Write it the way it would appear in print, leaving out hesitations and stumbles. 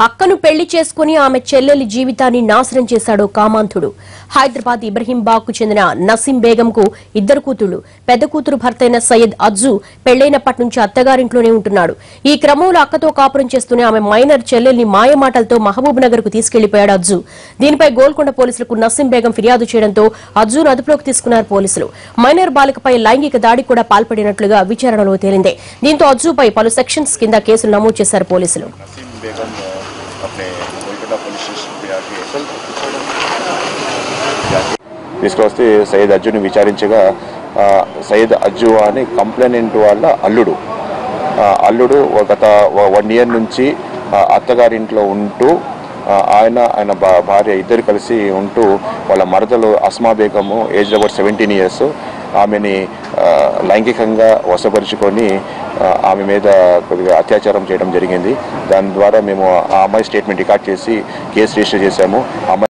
అక్కను పెళ్లి చేసుకుని ఆమె చెల్లెలి జీవితాన్ని నాశనం చేశాడు కామాంధుడు. హైదరాబాద్ ఇబ్రహీంబాగ్కు చెందిన నసీం బేగంకు ఇద్దరు కూతుళ్లు. పెద్ద కూతురు భర్తైన సయ్యద్ అజ్జు పెళ్లైనప్పటి నుంచి అత్తగారింట్లోనే ఉంటున్నాడు. ఈ క్రమంలో అక్కతో కాపురం చేస్తూనే ఆమె మైనర్ చెల్లెల్ని మాయమాటలతో మహబూబ్ నగర్ కు తీసుకెళ్లిపోయాడు అజ్జు. దీనిపై గోల్కొండ పోలీసులకు నసీం బేగం ఫిర్యాదు చేయడంతో అజ్జును అదుపులోకి తీసుకున్నారు పోలీసులు. మైనర్ బాలికపై లైంగిక దాడికి కూడా పాల్పడినట్లుగా విచారణలో తేలింది. దీంతో అజ్జుపై పలు సెక్షన్స్ కింద కేసులు నమోదు చేశారు పోలీసులు. తీసుకొస్తే సయ్యద్ అజ్జుని విచారించగా సయ్యద్ అజ్జు అని కంప్లైనెంట్ వాళ్ళ అల్లుడు గత 1 year నుంచి అత్తగారింట్లో ఉంటూ ఆయన భార్య ఇద్దరు కలిసి ఉంటూ వాళ్ళ మరదలు అస్మా బేగము ఏజ్ అబౌట్ 17 years ఆమెని లైంగికంగా వశపరుచుకొని ఆమె మీద కొద్దిగా అత్యాచారం చేయడం జరిగింది. దాని ద్వారా మేము ఆ అమ్మాయి స్టేట్మెంట్ రికార్డ్ చేసి కేసు రిజిస్టర్ చేశాము.